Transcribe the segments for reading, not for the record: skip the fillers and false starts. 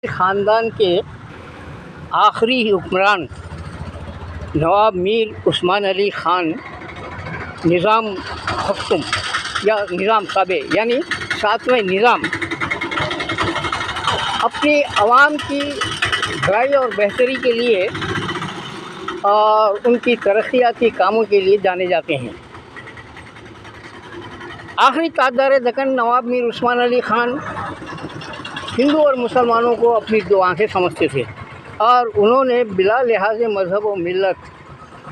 خاندان کے آخری حکمران نواب میر عثمان علی خان نظام حکم یا نظام تابع یعنی ساتویں نظام اپنی عوام کی بھلائی اور بہتری کے لیے اور ان کی ترقیاتی کاموں کے لیے جانے جاتے ہیں۔ آخری تاجدار دکن نواب میر عثمان علی خان ہندو اور مسلمانوں کو اپنی دو آنکھیں سمجھتے تھے اور انہوں نے بلا لحاظ مذہب و ملت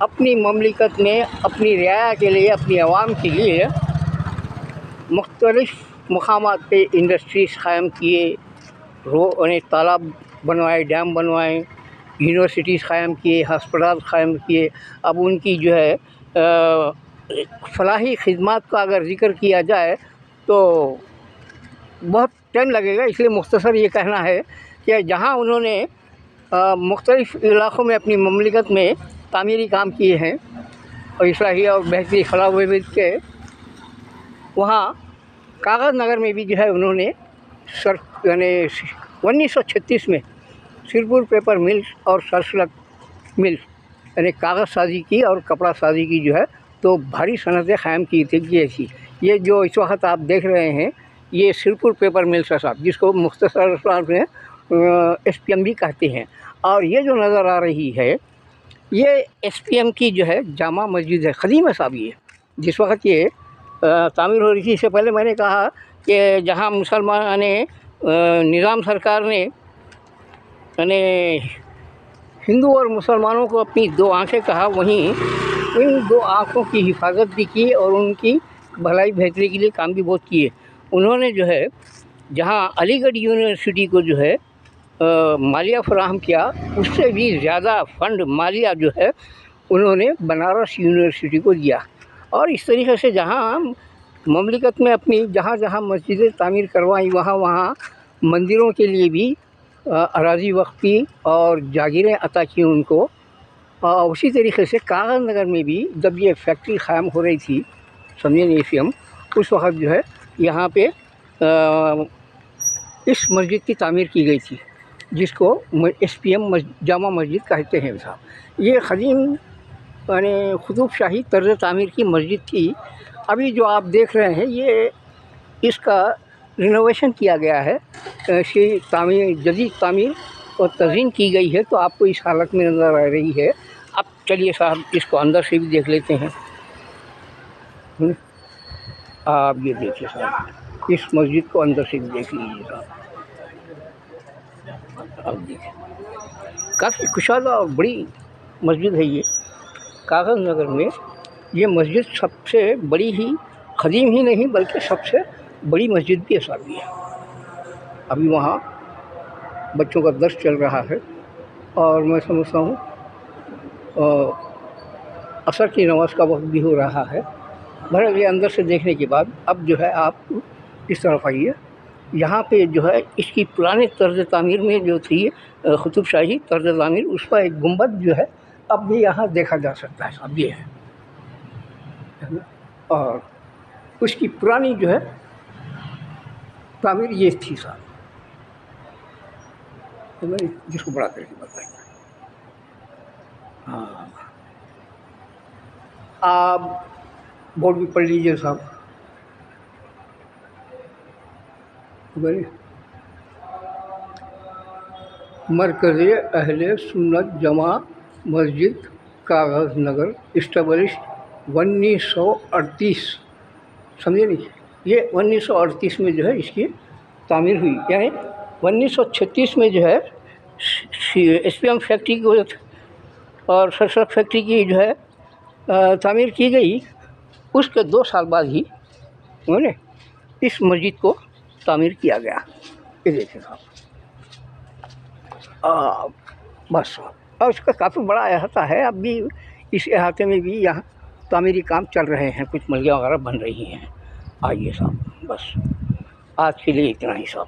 اپنی مملکت میں اپنی رعایا کے لیے اپنی عوام کے لیے مختلف مقامات پہ انڈسٹریز قائم کیے، تالاب بنوائے، ڈیم بنوائے، یونیورسٹیز قائم کیے، ہسپتال قائم کیے۔ اب ان کی جو ہے فلاحی خدمات کا اگر ذکر کیا جائے تو بہت ٹائم لگے گا، اس لیے مختصر یہ کہنا ہے کہ جہاں انہوں نے مختلف علاقوں میں اپنی مملکت میں تعمیری کام کیے ہیں اور اصلاحی اور بہتری فلاح و بہبود کے، وہاں کاغذ نگر میں بھی جو ہے انہوں نے یعنی 1936 میں سرپور پیپر ملز اور سرسلک مل یعنی کاغذ سازی کی اور کپڑا سازی کی جو ہے تو بھاری صنعتیں قائم کی تھی۔ یہ جو اس وقت آپ دیکھ رہے ہیں یہ سرپور پیپر ملز ہے صاحب، جس کو مختصر الفاظ میں ایس پی ایم بھی کہتے ہیں۔ اور یہ جو نظر آ رہی ہے یہ ایس پی ایم کی جو ہے جامع مسجد ہے، قدیم ہے صاحب۔ یہ جس وقت یہ تعمیر ہو رہی تھی، اس سے پہلے میں نے کہا کہ جہاں مسلمان نظام سرکار نے یعنی ہندو اور مسلمانوں کو اپنی دو آنکھیں کہا، وہیں ان دو آنکھوں کی حفاظت بھی کی اور ان کی بھلائی بہتری کے لیے کام بھی بہت کیے۔ انہوں نے جو ہے جہاں علی گڑھ یونیورسٹی کو جو ہے مالیہ فراہم کیا، اس سے بھی زیادہ فنڈ مالیہ جو ہے انہوں نے بنارس یونیورسٹی کو دیا۔ اور اس طریقے سے جہاں مملکت میں اپنی جہاں جہاں مسجدیں تعمیر کروائیں، وہاں مندروں کے لیے بھی اراضی وقفی اور جاگیریں عطا کی ان کو۔ اسی طریقے سے کاغذ نگر میں بھی جب یہ فیکٹری قائم ہو رہی تھی سمجھے ایس پی ایم، اس وقت جو ہے یہاں پہ اس مسجد کی تعمیر کی گئی تھی جس کو S P M Jama Masjid کہتے ہیں صاحب۔ یہ قدیم یعنی قطب شاہی طرز تعمیر کی مسجد تھی۔ ابھی جو آپ دیکھ رہے ہیں یہ اس کا رینوویشن کیا گیا ہے، جدید تعمیر اور تزئین کی گئی ہے، تو آپ کو اس حالت میں نظر آ رہی ہے۔ اب چلیے صاحب اس کو اندر سے بھی دیکھ لیتے ہیں۔ آپ یہ دیکھیے صاحب، اس مسجد کو اندر سے بھی دیکھ لیجیے صاحب۔ اب دیکھیں کافی کشادہ اور بڑی مسجد ہے یہ کاغذ نگر میں۔ یہ مسجد سب سے بڑی ہی قدیم ہی نہیں بلکہ سب سے بڑی مسجد بھی ہے صاحب یہ۔ ابھی وہاں بچوں کا درس چل رہا ہے اور میں سمجھتا ہوں عصر کی نماز کا وقت بھی ہو رہا ہے۔ بہرحال یہ اندر سے دیکھنے کے بعد اب جو ہے آپ اس طرف آئیے۔ یہاں پہ جو ہے اس کی پرانے طرز تعمیر میں جو تھی قطب شاہی طرز تعمیر، اس کا ایک گنبد جو ہے اب بھی یہاں دیکھا جا سکتا ہے صاحب، یہ ہے۔ اور اس کی پرانی جو ہے تعمیر یہ تھی صاحب، جس کو بڑا کر کے بتائیں۔ ہاں آپ بورڈ بھی پڑھ لیجیے صاحب۔ مرکز اہل سنت جامع مسجد کاغذ نگر اسٹیبلش 1938، سمجھے نہیں؟ یہ 1938 میں جو ہے اس کی تعمیر ہوئی، یعنی 1936 میں جو ہے ایس پی ایم فیکٹری کو اور سرسلک فیکٹری کی جو ہے تعمیر کی گئی، اس کے 2 سال بعد ہی انہوں نے اس مسجد کو تعمیر کیا گیا۔ یہ دیکھیں صاحب بس، اور اس کا کافی بڑا احاطہ ہے۔ اب بھی اس احاطے میں بھی یہاں تعمیری کام چل رہے ہیں، کچھ ملیاں وغیرہ بن رہی ہیں۔ آئیے صاحب، بس آج کے لیے اتنا ہی صاحب۔